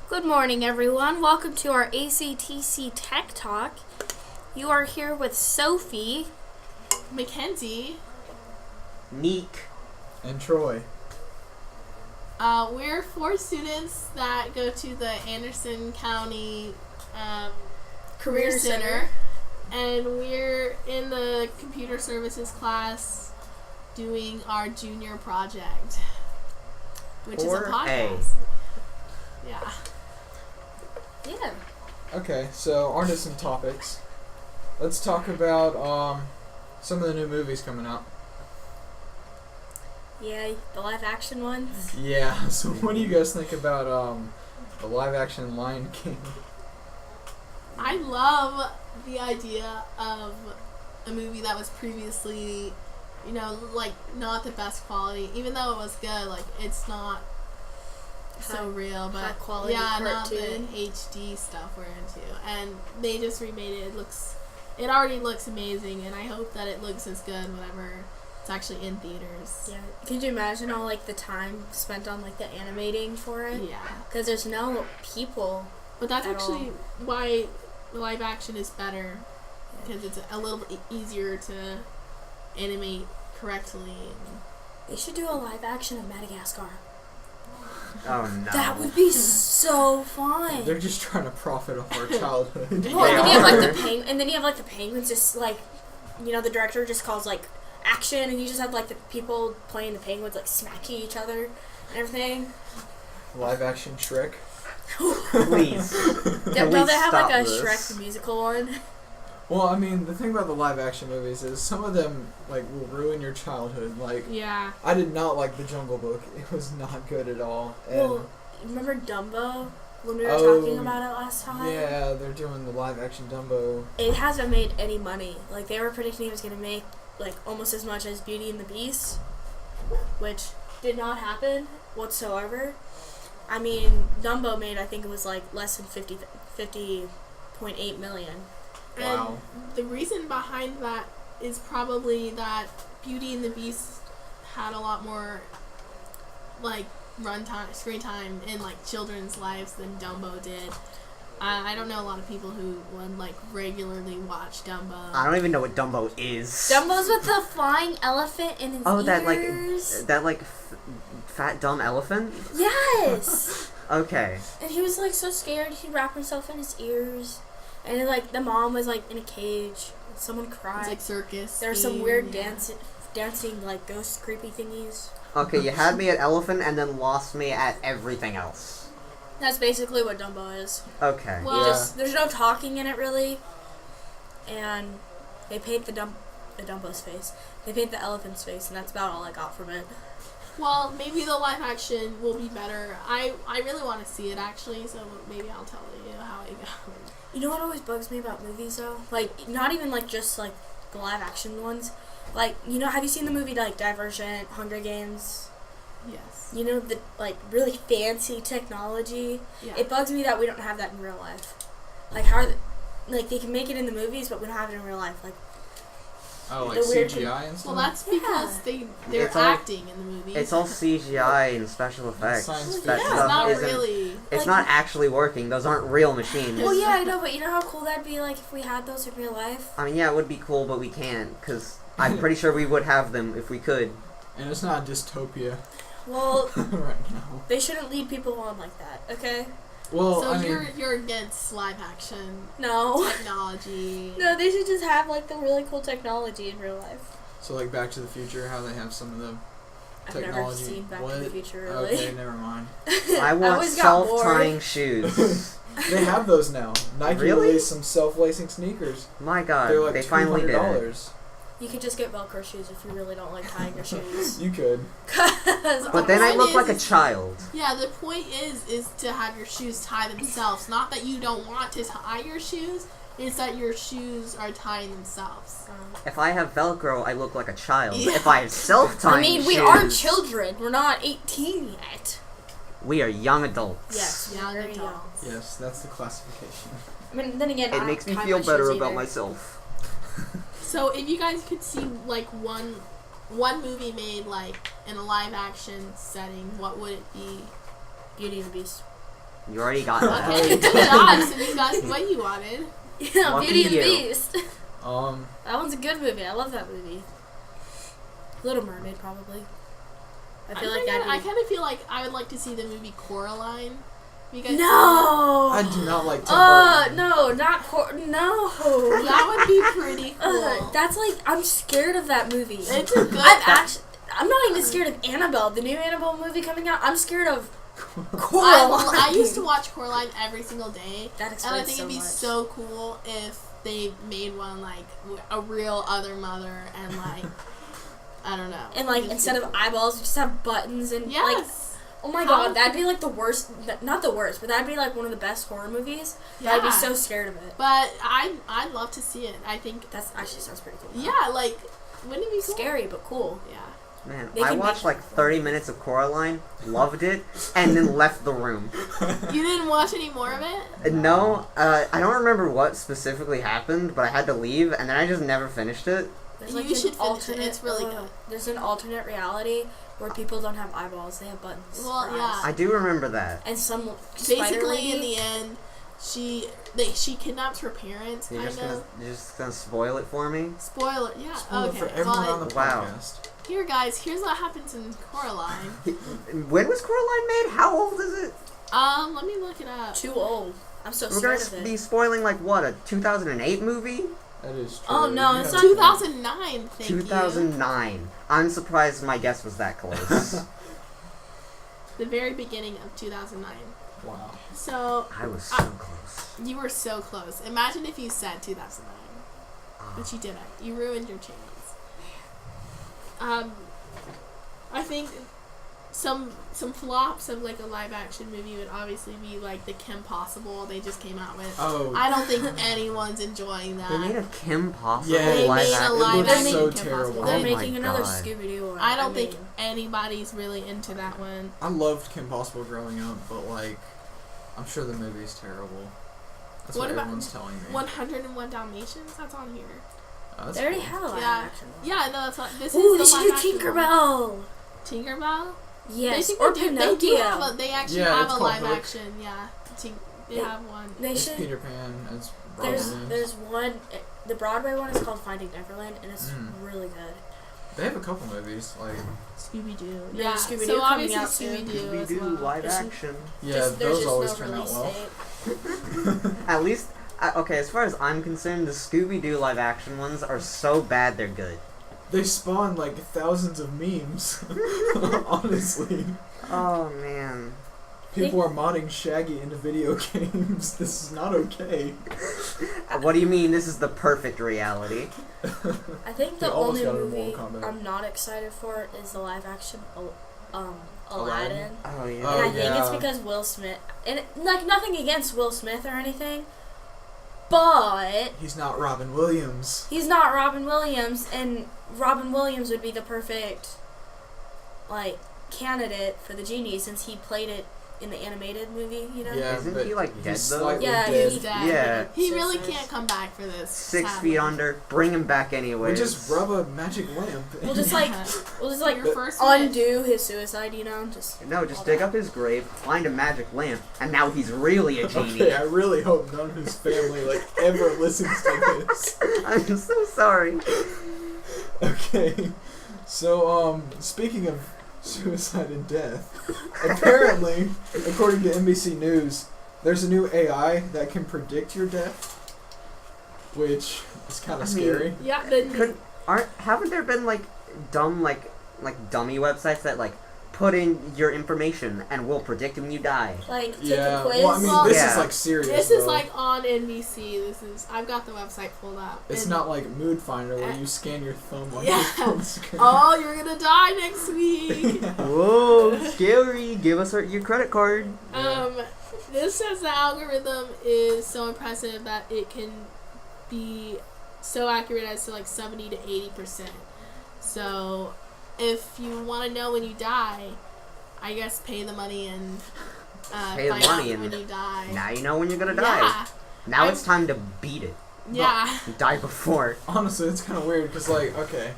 Good morning, everyone. Welcome to our ACTC Tech Talk. You are here with Sophie, Mackenzie, Neek, and Troy. We're four students that go to the Anderson County Career Center, and we're in the computer services class doing our junior project, which is a podcast. Yeah. Yeah. Okay, so on to some topics. Let's talk about some of the new movies coming out. Yeah, the live action ones. Yeah, so what do you guys think about the live action Lion King? I love the idea of a movie that was previously, not the best quality. Even though it was good, it's not so real, but high quality not the cartoon. HD stuff we're into. And they just remade it. It already looks amazing, and I hope that it looks as good whenever it's actually in theaters. Yeah. Could you imagine all the time spent on the animating for it? Yeah. Because there's no people. But that's at actually all. why live action is better, because it's a little bit easier to animate correctly. They should do a live action of Madagascar. Oh no. That would be so fun. They're just trying to profit off our childhood. Well, and then you have and then you have the penguins just the director just calls action, and you just have the people playing the penguins smacking each other and everything. Live action Shrek. Please. Don't they have stop a this. Shrek the musical one? Well, I mean, the thing about the live action movies is some of them will ruin your childhood. Yeah. I did not like The Jungle Book. It was not good at all. And Well, remember Dumbo when we were talking about it last time? yeah, they're doing the live action Dumbo. It hasn't made any money. They were predicting it was going to make almost as much as Beauty and the Beast, which did not happen whatsoever. I mean, Dumbo made, I think it was less than 50.8 million. Wow. And the reason behind that is probably that Beauty and the Beast had a lot more screen time in children's lives than Dumbo did. I don't know a lot of people who would regularly watch Dumbo. I don't even know what Dumbo is. Dumbo's with the flying elephant in his ears. that fat dumb elephant? Yes! Okay. And he was so scared he'd wrap himself in his ears. And then the mom was in a cage. Someone cried. It's circus. There were some weird dancing ghost creepy thingies. Okay, you had me at elephant and then lost me at everything else. That's basically what Dumbo is. Okay. Well, There's no talking in it really. And they paint the Dumbo's face. They paint the elephant's face, and that's about all I got from it. Well, maybe the live action will be better. I really want to see it actually, so maybe I'll tell you how it goes. You know what always bugs me about movies though? Not even just the live action ones. Have you seen the movie Divergent, Hunger Games? Yes. The really fancy technology. Yeah. It bugs me that we don't have that in real life. How are they can make it in the movies, but we don't have it in real life. Oh, the weird CGI and stuff? Well, that's because they're It's all- acting in the movies. It's all CGI and special effects. Science That fiction. It's stuff not isn't- really. It's not actually working. Those aren't real machines. Well, yeah, I know, but you know how cool that'd be if we had those in real life? I mean, yeah, it would be cool, but we can't, because I'm pretty sure we would have them if we could. And it's not a dystopia Well, right now. they shouldn't lead people on like that, okay? Well, So I mean, you're against live action No. technology. No, they should just have the really cool technology in real life. so Back to the Future, how they have some of the I've technology. never seen Back to the What? Future, really. Okay, never mind. I want always got bored. self-tying shoes. They have those now. Nike Really? released some self-lacing sneakers. My God, They're they finally did it. $200. You could just get Velcro shoes if you really don't like tying your shoes. You could. But then I point look is- like a child. Yeah, the point is to have your shoes tie themselves. Not that you don't want to tie your shoes. It's that your shoes are tying themselves. If I have Velcro, I look like a child. Yeah. If I have self-tying I mean, shoes, we are children. We're not 18 yet. we are young adults. Yes, Young very young. adults. Yes, that's the classification. I mean, then again, I It don't makes me tie feel my better shoes about either. myself. So if you guys could see one movie made in a live action setting, what would it be? Beauty and the Beast. You already got that. Okay, good job. So you got what you wanted. Yeah, Lucky Beauty and the you. Beast. That one's a good movie. I love that movie. Little Mermaid, probably. I feel like that. I kind of feel like I would like to see the movie Coraline. You guys No. I do not like Tim Burton. No, not no. That would be pretty cool. That's like I'm scared of that movie. It's a good. I'm not even scared of Annabelle, the new Annabelle movie coming out. I'm scared of Coraline. I used to watch Coraline every single day, That and I explains think so it'd be much. so cool if they made one like a real other mother and like I don't know. And like instead of eyeballs, we just have buttons and like. Yes. Oh my god, that'd be like the worst. Not the worst, but that'd be like one of the best horror movies. Yeah. I'd be so scared of it. But I'd love to see it. I think That's actually sounds pretty cool. yeah, like wouldn't it be cool? Scary but cool. Yeah. Man, They I can watched make- like 30 minutes of Coraline, loved it, and then left the room. You didn't watch any more of it? No, I don't remember what specifically happened, but I had to leave, and then I just never finished it. There's You an should finish it. alternate. It's really good. There's an alternate reality where people don't have eyeballs; they have buttons. Well, for yeah. eyes. I do remember that. And some spider Basically, lady, in the end, she kidnaps her parents. You're Kind of. you're just gonna spoil it for me? Spoiler. Yeah. Spoil it Okay. for everyone Well, on the Wow. podcast. here, guys. Here's what happens in Coraline. When was Coraline made? How old is it? Let me look it up. too old. I'm so We're scared gonna of be it. spoiling like what, a 2008 movie? That is true. Oh, no, You it's have- not 2009. Thank 2009. I'm surprised my guess was that close. you. The very beginning of 2009. Wow. So I was so close. you were so close. Imagine if you said 2009, but you didn't. You ruined your chance. I think some flops of like a live action movie would obviously be like the Kim Possible they just came out with. Oh. I don't think anyone's enjoying that. They made a Kim Possible Yeah, They live made a action. live It looks action so Kim terrible. Possible. They're Oh my making another God. Scooby-Doo one. I don't think mean, anybody's really into that one. I loved Kim Possible growing up, but like, I'm sure the movie's terrible. That's What what, about everyone's telling me. 101 Dalmatians. That's on here. Oh, that's they already cool. have a live Yeah. action. Yeah, no, that's not. This Ooh, they is the should live do action one. Tinkerbell. Tinkerbell. Yes, They think or they do Pinocchio. have they actually Yeah, have it's a called live Hook. action. Yeah, they They- have one. They It's should. Peter Pan. It's There's Robin. there's one. The Broadway one is called Finding Neverland, and it's Mm. really good. They have a couple movies. Like, Scooby Doo. There's Yeah, Scooby-Doo so coming obviously out soon. Scooby Doo as Scooby-Doo well. live There's- action. yeah, There's those just always no turn out release well. date. At least, okay, as far as I'm concerned, the Scooby-Doo live action ones are so bad they're good. They spawn like thousands of memes. Honestly, Oh, man. people are modding Shaggy into video games. This is not okay. What do you mean this is the perfect reality? I think They the almost only got it in movie Mortal Kombat. I'm not excited for is the live action Aladdin. Aladdin? Oh, yeah. Oh, And I think it's yeah. because Will Smith, and like nothing against Will Smith or anything, but He's not Robin Williams. he's not Robin Williams, and Robin Williams would be the perfect like candidate for the genie since he played it in the animated movie, you know? Yeah, Isn't but he, like, dead, he's though? slightly Yeah, dead. he's dead. Yeah. He So really sad. can't come back for this. 6 sadly. feet under, bring him back anyway. We just rub a magic lamp. We'll just like Your first wish. undo his suicide, you know? Just No, just dig up his grave, find a magic lamp, and now he's really a genie. Okay, I really hope none of his family like ever listens to this. I'm so sorry. Okay, so speaking of suicide and death, apparently, according to NBC News, there's a new AI that can predict your death, which is kind I of mean- scary. Yeah, but Haven't there been like dumb like dummy websites that like put in your information and will predict when you die? like take Yeah, a quiz. well, I mean, Well, this Yeah. is like serious. this is though. like on NBC. I've got the website pulled up. It's And- not like Mood Finder where you scan your thumb on Yeah. your phone screen. Oh, you're gonna die next week. Whoa, scary! Give us your credit card. This says the algorithm is so impressive that it can be so accurate as to like 70 to 80%. So, if you want to know when you die, I guess pay the money and Pay the find money out and when you die. Now you know when you're gonna die. Yeah, Now I'm- it's time to beat it. yeah. Die before. Honestly, it's kind of weird because, like, okay,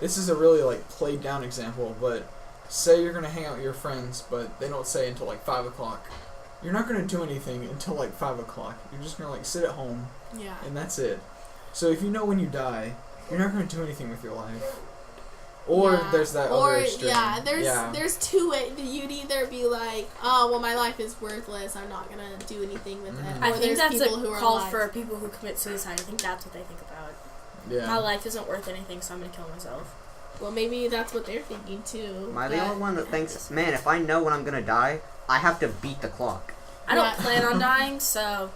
this is a really, like, played down example, but say you're going to hang out with your friends, but they don't say until, like, 5 o'clock. you're not gonna do anything until like 5 o'clock. You're just gonna like sit at home, Yeah. and that's it. So if you know when you die, you're not gonna do anything with your life. Or Yeah. there's that or, other extreme. there's two ways. You'd either be like, oh, well, my life is worthless. I'm not going to do anything with it. Mhm. Or I think there's that's people a who are call like, for people who commit suicide. I think that's what they think about. Yeah. My life isn't worth anything, so I'm gonna kill myself. well, maybe that's what they're thinking too. Am I the but- only one that thinks, man, if I know when I'm gonna die, I have to beat the clock? I don't Yeah. plan on dying, so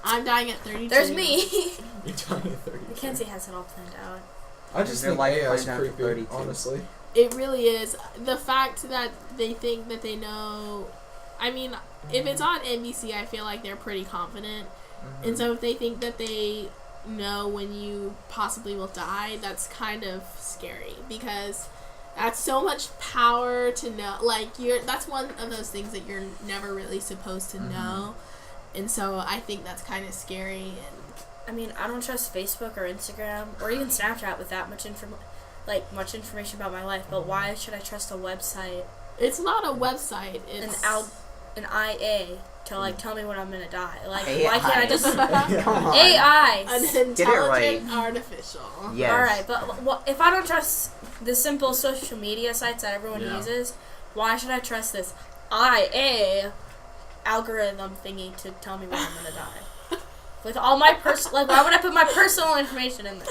I'm dying at 32. there's me. You're dying at 30. Mackenzie has it all planned out. I just Their think life AI is planned out to creepy, 32. honestly. It really is. The fact that they think that they know. I mean, if it's on NBC, I feel like they're pretty confident. Mhm. And so if they think that they know when you possibly will die, that's kind of scary because that's so much power to know. Like, that's one of those things that you're never really supposed to know. And so I think that's kind of scary. And I mean, I don't trust Facebook or Instagram or even Snapchat with that much much information about my life. But why should I trust a website, it's not a website. It's an IA, to like tell me when I'm gonna die? Like, AI. why can't I just Come on. AI? an Get it right. intelligent artificial. Yes. All right, but if I don't trust the simple social media sites that everyone Yeah. uses, why should I trust this IA algorithm thingy to tell me when I'm gonna die? With all my why would I put my personal information in there?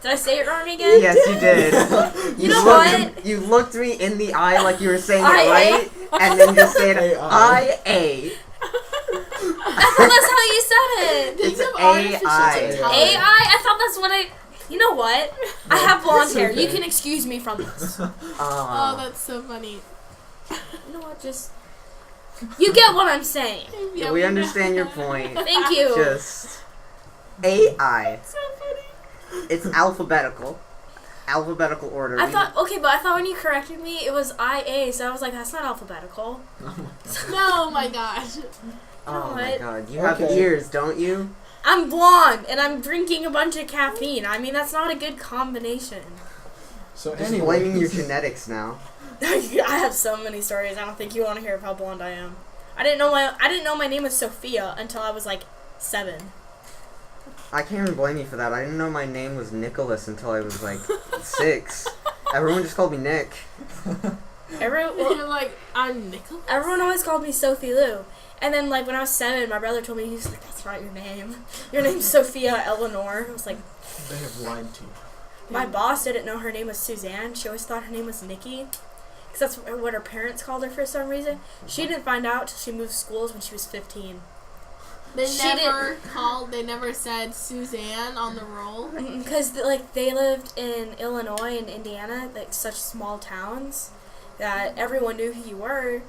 Did I say it wrong again? Yes, you did. You know looked, what? You looked me in the eye like you were saying it IA? right, and then just said AI. IA. I thought that's how you said it. Think It's of artificial AI. intelligence. AI? I thought that's what I... You know what? I have blonde hair. You can excuse me from this. Oh, that's so funny. You know what? Just... You get what I'm saying. Yeah, we know. understand your point. Thank you. Just AI. So funny. It's alphabetical. Alphabetical order. I thought when you corrected me, it was IA, so I was like, that's not alphabetical. No, my gosh. Oh my what? god, you have Okay. ears, don't you? I'm blonde, and I'm drinking a bunch of caffeine. I mean, that's not a good combination. So Just anyway, blaming your genetics now. I have so many stories. I don't think you want to hear of how blonde I am. I didn't know my name was Sophia until I was like 7. I can't even blame you for that. I didn't know my name was Nicholas until I was like 6. Everyone just called me Nick. You're like, I'm Nicholas? Everyone always called me Sophie Lou. And then, like, when I was 7, my brother told me, he was like, that's not your name. Your name's Sophia Eleanor. I was like, they have lied to you. my boss didn't know her name was Suzanne. She always thought her name was Nikki. Because that's what her parents called her for some reason. She didn't find out till she moved schools when she was 15. They She they never said Suzanne on the roll. Because, like, they lived in Illinois and Indiana, like, such small towns, that everyone knew who you were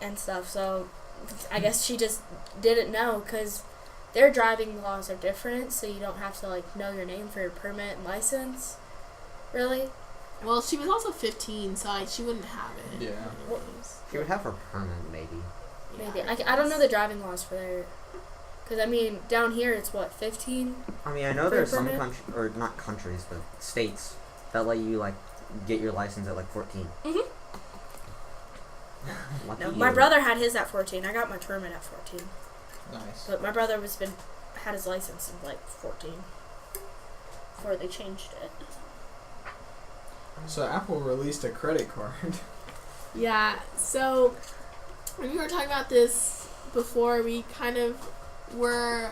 and stuff. So, I guess she just didn't know, because their driving laws are different, so you don't have to, like, know your name for your permit and license. Really? Well, she was also 15, so she wouldn't have it. Yeah. anyways. She would have her permit, maybe. Maybe. Yeah, I don't know the driving laws for their... Because, I mean, down here it's, what, 15? I mean, I know For there are a some permit? countries, or not countries, but states that let you, like, get your license at, like, 14. Mhm. Lucky No, you. my brother had his at 14. I got my permit at 14. Nice. But my brother had his license in, like, 14. Before they changed it. So Apple released a credit card. Yeah, so when we were talking about this before, we kind of were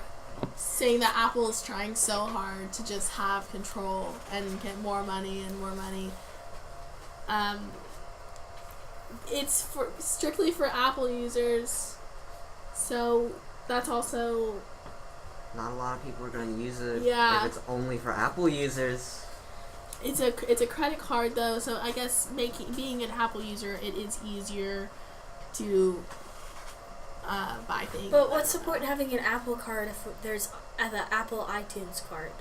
saying that Apple is trying so hard to just have control and get more money and more money. It's strictly for Apple users, so that's also... Not a lot of people are going to use it Yeah. if it's only for Apple users. It's a credit card though, so I guess being an Apple user, it is easier to buy things. But what's the point in having an Apple card if there's the Apple iTunes card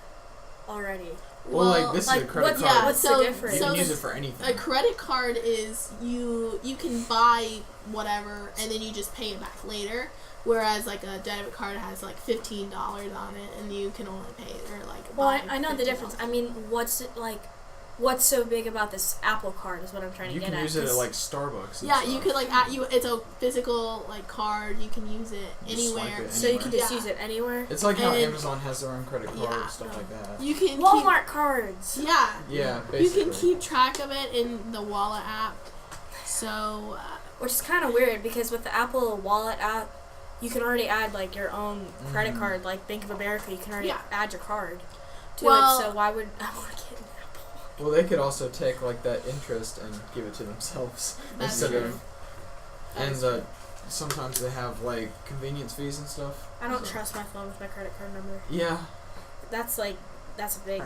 already? Well, like, this is a credit what's, card. what's so- the difference? You can so use the- it for anything. A credit card is you can buy whatever and then you just pay it back later. Whereas like a debit card has like $15 on it and you can only pay it or like. Well, buy I know the $15. difference. I mean, what's it like? what's so big about this Apple Card is what I'm trying to You get can at. use it at like Starbucks. And Yeah, stuff. you could it's a physical like card. You can use it Just swipe anywhere. it So you can just Yeah. use it anywhere. It's like how And- Amazon has their own credit card Yeah. and stuff like that. You can Walmart cards. Yeah. Yeah, You basically. can keep track of it in the Wallet app. So Which is kind of weird because with the Apple Wallet app, you can already add like your own credit card, like Bank of America. You can already add your card to Well- it. So why would I want to get an Apple? Well, they could also take like that interest and give it to themselves That's instead true. of. And sometimes they have like convenience fees and stuff. I don't So- trust my phone with my credit card number. Yeah, That's a big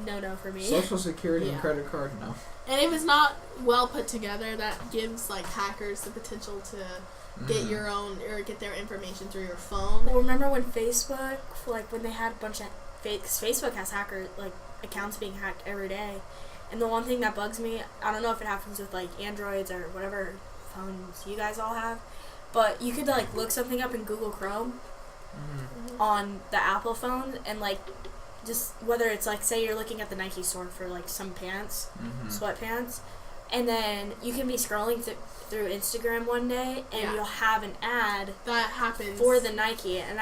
no for me. Social Security and Yeah. credit card. No. and if it's not well put together, that gives like hackers the potential to get Mhm. your own or get their information through your phone. Well, remember when Facebook, like when they had a bunch of Facebook has hacker like accounts being hacked every day, and the one thing that bugs me, I don't know if it happens with like Androids or whatever phones you guys all have, but you could like look something up in Google Chrome Mhm. on the Apple phone and like just whether it's like say you're looking at the Nike store for like some pants, Mhm. sweatpants, and then you can be scrolling through Instagram one day and Yeah. you'll have an ad That happens for the Nike, and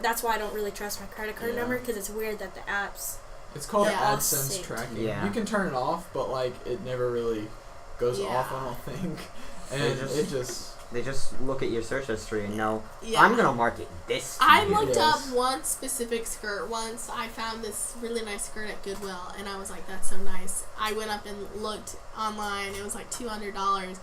that's why I don't really trust my credit card Yeah. number because it's weird that the apps. It's called Yeah. all AdSense synced. tracking. Yeah. You can turn it off, but like it never really goes Yeah. off, I don't think. And They just- it They just look at your search history and know, Yeah. I'm gonna market this to I you. looked Yes. up one specific skirt once. I found this really nice skirt at Goodwill, and I was like, that's so nice. I went up and looked online. It was like $200,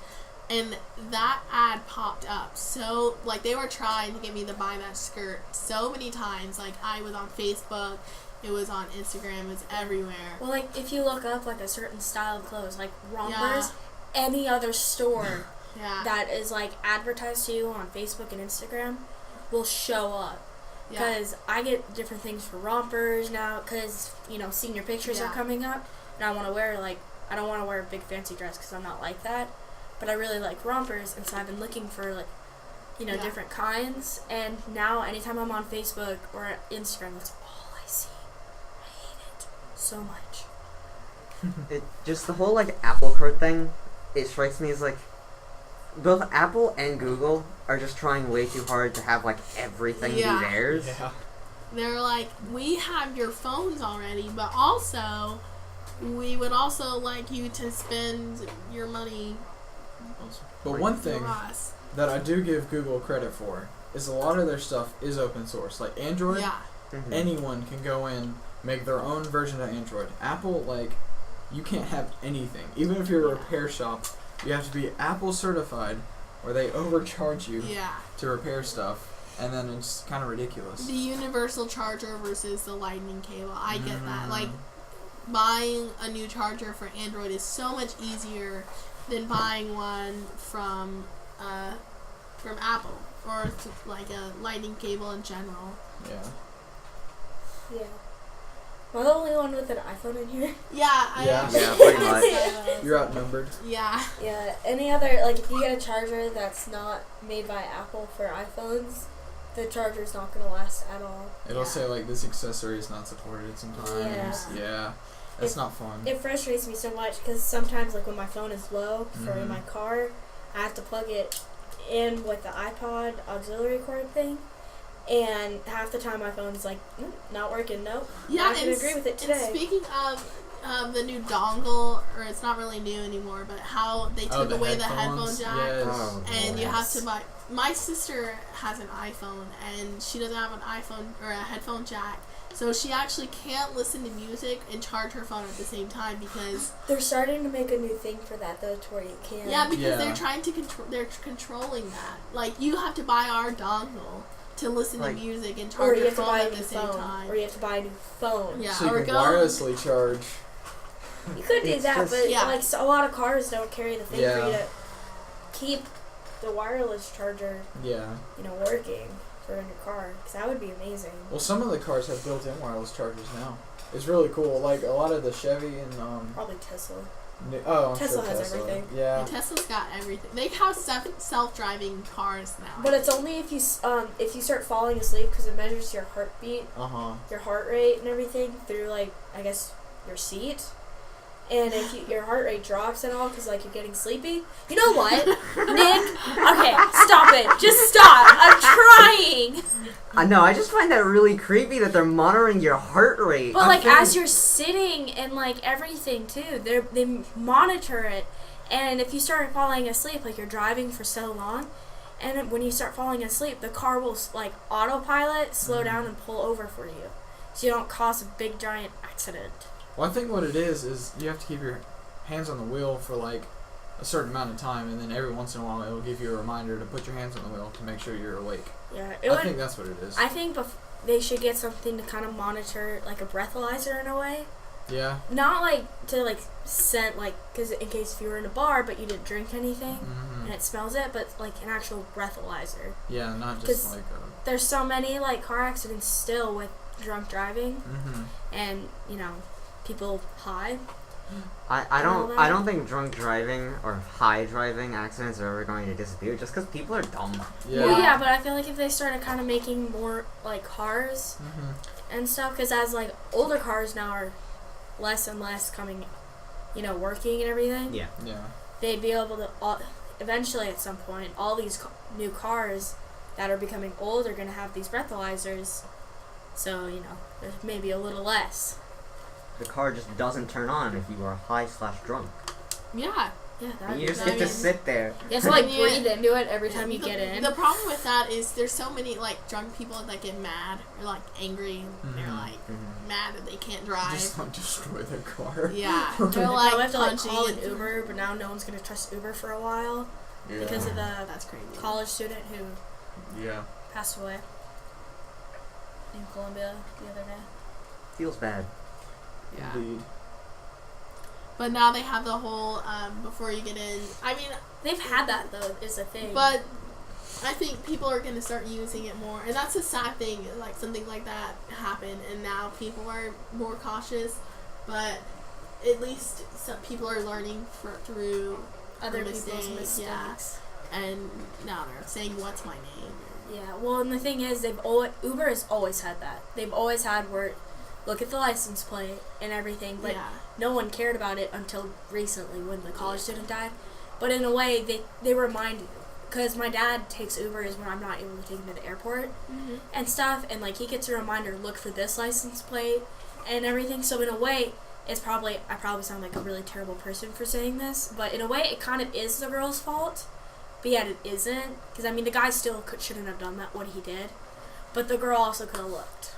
and that ad popped up. So, like, they were trying to get me to buy that skirt so many times. Like, I was on Facebook, it was on Instagram, it was everywhere. Well, like if you look up like a certain style of clothes, like rompers, any other store Yeah. that is like advertised to you on Facebook and Instagram will show up. Yeah. Because I get different things for rompers now because, senior pictures are Yeah. coming up. And I want to wear, I don't want to wear a big fancy dress because I'm not like that. But I really like rompers. And so I've been looking for, Yeah. different kinds. And now anytime I'm on Facebook or Instagram, that's all I see. I hate it so much. Just the whole Apple Card thing, it strikes me as both Apple and Google are just trying way too hard to have everything Yeah. be theirs. Yeah. They're like, we have your phones already, but also, we would also like you to spend your money But one thing for us. that I do give Google credit for is a lot of their stuff is open source. Like Android, Yeah. Mhm. anyone can go in, make their own version of Android. Apple, you can't have anything. Even if you're a repair shop, you have to be Apple certified, or they overcharge you Yeah. to repair stuff, and then it's kind of ridiculous. The universal charger versus the lightning cable. I get that. Mm. Like, buying a new charger for Android is so much easier than buying one from Apple or a lightning cable in general. Yeah. Yeah. Am I the only one with an iPhone in here? Yeah, Yeah. Yeah, pretty much. You're outnumbered. Yeah. Yeah. Any other, if you get a charger that's not made by Apple for iPhones, the charger's not going to last at all. It'll Yeah. say this accessory is not supported sometimes. Yeah. That's not fun. It frustrates me so much because sometimes, when my phone is low for Mhm. in my car, I have to plug it in with the iPod auxiliary cord thing. And half the time my phone's not working. Nope. Yeah, I can agree with it And today. speaking of the new dongle, or it's not really new anymore, but how they took away the headphone jack, Yes. Oh, and you have to yes. buy. My sister has an iPhone, and she doesn't have an iPhone or a headphone jack, so she actually can't listen to music and charge her phone at the same time because They're starting to make a new thing for that, though, to where you can. because Yeah. they're trying to control. They're controlling that. You have to buy our dongle to listen to music and Or charge you your have to phone buy a at new the same phone. time. Or you have to buy a new phone. Yeah. So you or can go- wirelessly charge. You could do It's that, just- but Yeah. a lot of cars don't carry the thing for Yeah. you to keep the wireless charger, Yeah. working for in your car. Because that would be amazing. Well, some of the cars have built-in wireless chargers now. It's really cool. A lot of the Chevy and Probably Tesla. I'm Tesla sure has Tesla. everything. Yeah. And Tesla's got everything. They have self-driving cars now. But it's only if you start falling asleep because it measures your heartbeat, Uh huh. your heart rate, and everything through I guess your seat. and if your heart rate drops and all because like you're getting sleepy, you know what, Nick? Okay, stop it. Just stop. I'm trying. I know. I just find that really creepy that they're monitoring your heart rate. But like as you're sitting and like everything too, they monitor it, and if you start falling asleep, like you're driving for so long, and when you start falling asleep, the car will like autopilot, slow down, and pull over for you, so you don't cause a big giant accident. Well, I think what it is you have to keep your hands on the wheel for like a certain amount of time, and then every once in a while it will give you a reminder to put your hands on the wheel to make sure you're awake. Yeah, I think that's what it is. I think they should get something to kind of monitor, like a breathalyzer in a way. Yeah. Not like to like scent, like because in case if you were in a bar but you didn't drink anything and it smells it, but like an actual breathalyzer. Yeah, not just like there's so many like car accidents still with drunk driving and people high. I don't think drunk driving or high driving accidents are ever going to disappear just because people are dumb. Yeah. Well, yeah, but I feel like if they started kind of making more like cars and stuff, because as like older cars now are less and less coming, working and everything. Yeah. Yeah. They'd be able to eventually at some point all these new cars that are becoming old are going to have these breathalyzers, so there's maybe a little less. The car just doesn't turn on if you are high/drunk. Yeah. Yeah, you just get to sit there. You have to breathe into it every time you get in. The problem with that is there's so many like drunk people that get mad or like angry and they're like mad that they can't drive. Just like destroy their car. Yeah. They're like have to punching call an Uber, but now no one's gonna trust Uber for a while because of that's crazy. College student who passed away in Colombia the other day. Feels bad. Yeah. Indeed. But now they have the whole before you get in. I mean, they've had that though is a thing. But I think people are going to start using it more, and that's a sad thing. Like something like that happened, and now people are more cautious. But at least some people are learning through other people's mistakes. Yeah. And now they're saying, "What's my name?" Yeah. Well, and the thing is, Uber has always had that. They've always had where. Look at the license plate and everything, but no one cared about it until recently when the college student died. But in a way, they remind you, because my dad takes Ubers when I'm not able to take him to the airport and stuff, and like he gets a reminder, look for this license plate and everything. So in a way, I probably sound like a really terrible person for saying this, but in a way, it kind of is the girl's fault, but yet it isn't, because I mean the guy still shouldn't have done that what he did, but the girl also could have looked.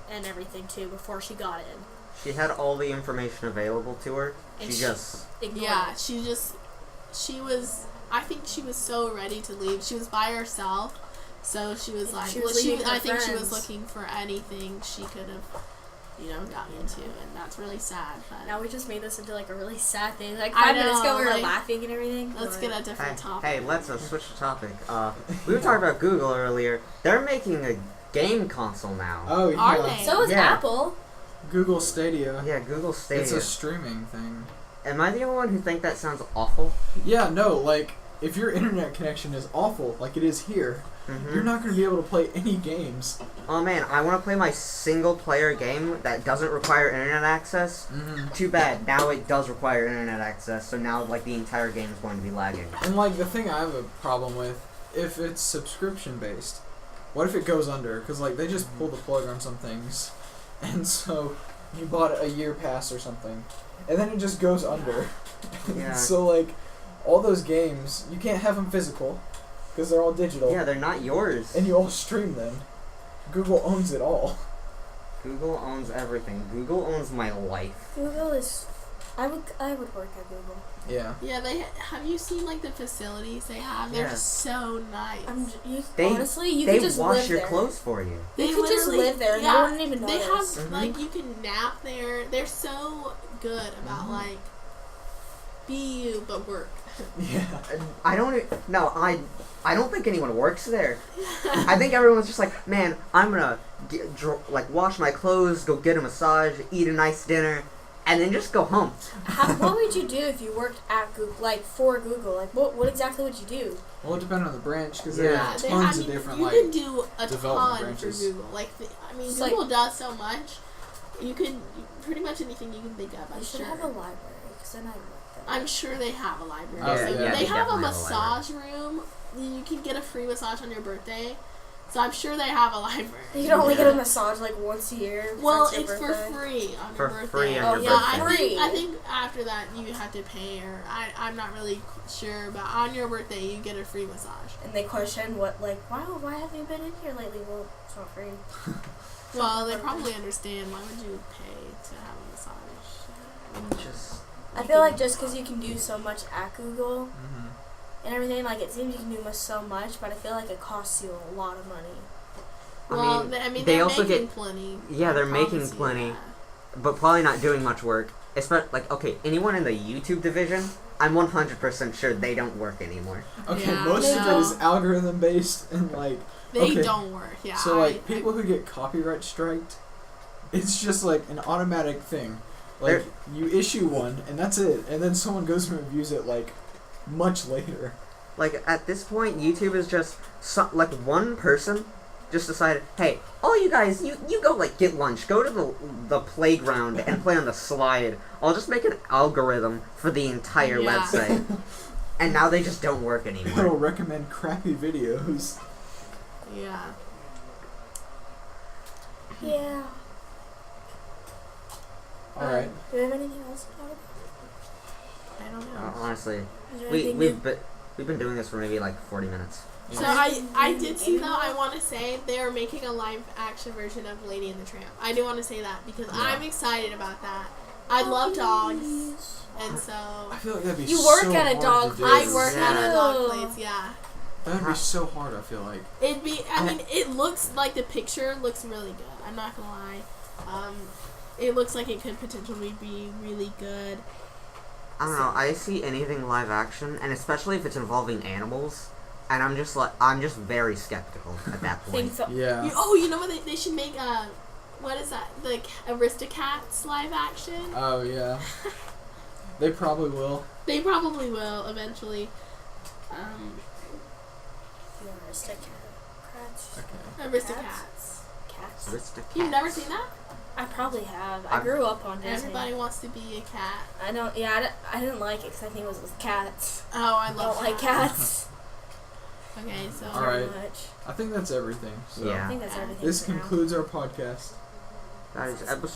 And everything too before she got in. She had all the information available to her. And she just ignored it. She was. I think she was so ready to leave. She was by herself, so she was like. I think she was looking for anything she could have, gotten into, and that's really sad. But now we just made this into like a really sad thing. Like 5 minutes ago, we were laughing and everything. Let's get a different topic. Hey, let's switch the topic. We were talking about Google earlier. They're making a game console now. Oh, yeah. Are they? So is Apple. Google Stadia. Yeah, Google Stadia. It's a streaming thing. Am I the only one who think that sounds awful? Yeah, no, like, if your internet connection is awful, like it is here, you're not going to be able to play any games. Oh man, I want to play my single-player game that doesn't require internet access. Too bad, now it does require internet access, so now, like, the entire game is going to be lagging. And, like, the thing I have a problem with, if it's subscription-based, what if it goes under? Because, like, they just pull the plug on some things. And so, you bought a year pass or something. And then it just goes under. Yeah. So, like, all those games, you can't have them physical. Because they're all digital. Yeah, they're not yours. And you all stream them. Google owns it all. Google owns everything. Google owns my life. Google is... I would work at Google. Yeah. Yeah, have you seen like the facilities they have? They're so nice. Honestly, you could just live there. They wash your clothes for you. They could just live there and no one wouldn't even notice. They have like you can nap there. They're so good about like be you but work. Yeah. I don't think anyone works there. I think everyone's just like, man, I'm gonna wash my clothes, go get a massage, eat a nice dinner. And then just go home. What would you do if you worked at Google, like for Google? Like, what exactly would you do? Well, it depends on the branch because there are tons of different you can do a development ton branches. for Google. Like, Google does so much. You can pretty much anything you can think of. You should have a library. Because then I work there. I'm sure they have a library. Oh, So yeah, they they have a definitely have a massage room. You can get a free massage on your birthday. So I'm sure they have a library. You can only get a massage like once a year. Well, that's your it's birthday. for free on For your birthday. free on Oh, your yeah, birthday. I think after that you have to pay, or I'm not really sure, but on your birthday you get a free massage. And they question what, like, why have you been in here lately? Well, it's not free. Well, they probably understand. Why would you pay to have a massage? Just I feel like just because you can do so much at Google Mm-hmm. and everything, like, it seems you can do so much, but I feel like it costs you a lot of money. Well, they they're also making get plenty. yeah, they're I making promise you plenty, that. but probably not doing much work. Especially like okay, anyone in the YouTube division, I'm 100% sure they don't work anymore. Okay, Yeah, most of no. it is algorithm based and like. They okay. don't work. Yeah. So like people who get copyright striked, it's just like an automatic thing. Like you issue one and that's it, and then someone goes and reviews it like much later. Like at this point, YouTube is just like one person just decided, hey, all you guys, you go like get lunch, go to the playground and play on the slide. I'll just make an algorithm for the entire Yeah. website, and now they just don't work It'll anymore. recommend crappy videos. Yeah. Yeah. All right. Do we have anything else to talk about? I don't know. Honestly, Is there we anything we've been doing this for maybe like 40 minutes. So I did see though. I want to say they are making a live action version of Lady and the Tramp. I do want to say that because I'm excited about that. I love dogs, and so I feel like that'd be You so work at a hard dog to do. place. I work at a Yeah. dog place. Yeah, That would be so hard. I feel like. it'd be. I mean, it looks like the picture looks really good. I'm not gonna lie. It looks like it could potentially be really good. I don't know. I see anything live action, and especially if it's involving animals, and I'm just very skeptical at that point. think so? Yeah. You know what? They should make what is that? The Aristocats live action. Oh yeah. They probably will. They probably will eventually. The Aristocats. Okay. Aristocats. Cats. Aristocats. You've never seen that? I probably have. I I'm- grew up on Disney. Everybody wants to be a cat. I don't. Yeah, I didn't like it because I think it was with cats. Oh, I I love don't like cats Okay, so All very right. much. I think that's everything. So Yeah. I think that's everything. This for now. concludes our podcast. That is episode